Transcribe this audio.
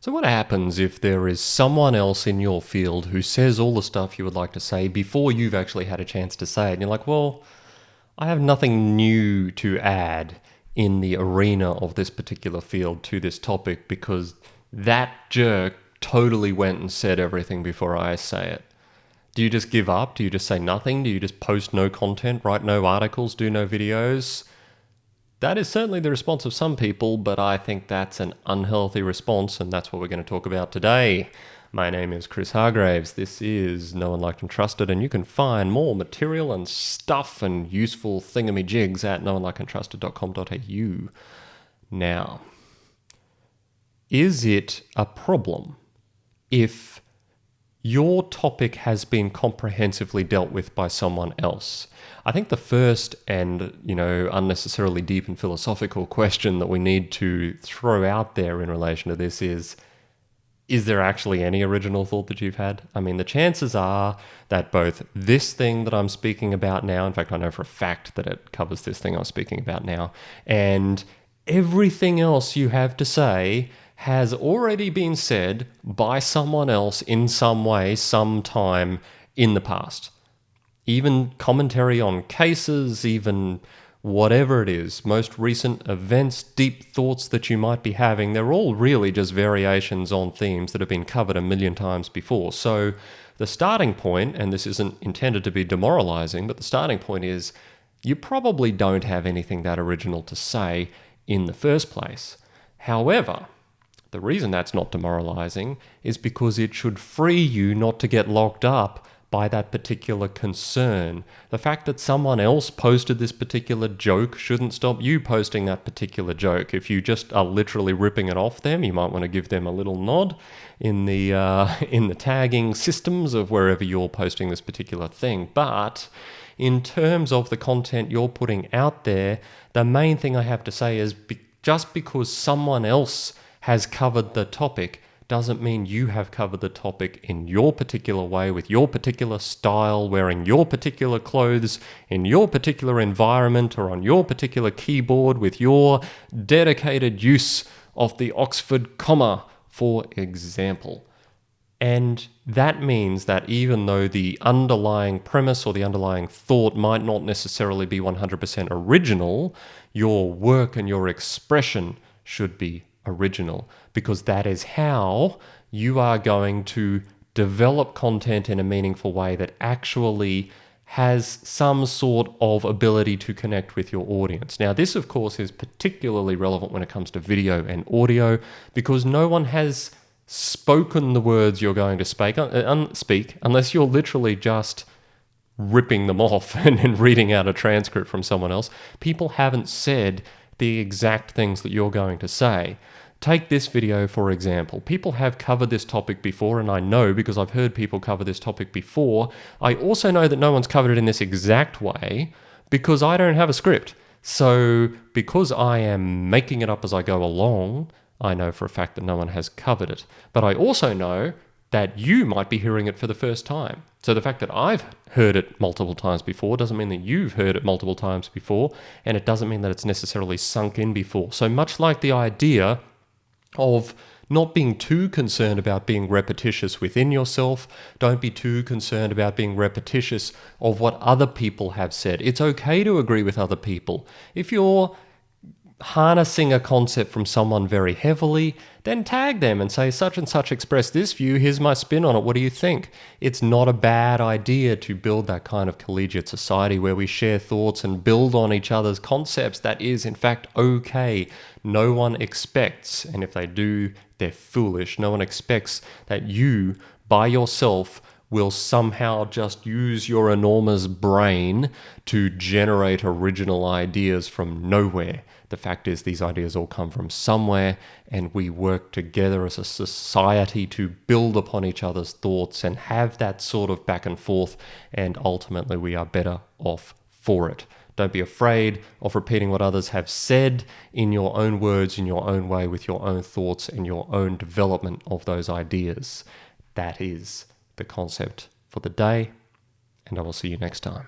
So what happens if there is someone else in your field who says all the stuff you would like to say before you've actually had a chance to say it? And you're like, well, I have nothing new to add in the arena of this particular field to this topic because that jerk totally went and said everything before I say it. Do you just give up? Do you just say nothing? Do you just post no content, write no articles, do no videos? That is certainly the response of some people, but I think that's an unhealthy response, and that's what we're going to talk about today. My name is Chris Hargraves. This is Known, Liked and Trusted, and you can find more material and stuff and useful thingamajigs at knownlikedandtrusted.com.au. Now, is it a problem if your topic has been comprehensively dealt with by someone else? I think the first and, unnecessarily deep and philosophical question that we need to throw out there in relation to this is there actually any original thought that you've had? I mean, the chances are that both this thing that I'm speaking about now, in fact, I know for a fact that it covers this thing I'm speaking about now, and everything else you have to say has already been said by someone else in some way, sometime in the past. Even commentary on cases, even whatever it is, most recent events, deep thoughts that you might be having, they're all really just variations on themes that have been covered a million times before. So the starting point, and this isn't intended to be demoralizing, but the starting point is you probably don't have anything that original to say in the first place. However, the reason that's not demoralizing is because it should free you not to get locked up by that particular concern. The fact that someone else posted this particular joke shouldn't stop you posting that particular joke. If you just are literally ripping it off them, you might want to give them a little nod in the tagging systems of wherever you're posting this particular thing. But in terms of the content you're putting out there, the main thing I have to say is just because someone else has covered the topic doesn't mean you have covered the topic in your particular way, with your particular style, wearing your particular clothes, in your particular environment, or on your particular keyboard, with your dedicated use of the Oxford comma, for example. And that means that even though the underlying premise or the underlying thought might not necessarily be 100% original, your work and your expression should be original, because that is how you are going to develop content in a meaningful way that actually has some sort of ability to connect with your audience. Now, this, of course, is particularly relevant when it comes to video and audio, because no one has spoken the words you're going to speak unless you're literally just ripping them off and reading out a transcript from someone else. People haven't said the exact things that you're going to say. Take this video, for example. People have covered this topic before, and I know because I've heard people cover this topic before. I also know that no one's covered it in this exact way because I don't have a script. So because I am making it up as I go along, I know for a fact that no one has covered it. But I also know that you might be hearing it for the first time. So the fact that I've heard it multiple times before doesn't mean that you've heard it multiple times before, and it doesn't mean that it's necessarily sunk in before. So much like the idea of not being too concerned about being repetitious within yourself, don't be too concerned about being repetitious of what other people have said. It's okay to agree with other people. If you're harnessing a concept from someone very heavily, then tag them and say, such and such expressed this view, here's my spin on it, what do you think? It's not a bad idea to build that kind of collegiate society where we share thoughts and build on each other's concepts. That is, in fact, okay. No one expects, and if they do, they're foolish. No one expects that you, by yourself, will somehow just use your enormous brain to generate original ideas from nowhere. The fact is, these ideas all come from somewhere, and we work together as a society to build upon each other's thoughts and have that sort of back and forth, and ultimately we are better off for it. Don't be afraid of repeating what others have said in your own words, in your own way, with your own thoughts and your own development of those ideas. That is the concept for the day, and I will see you next time.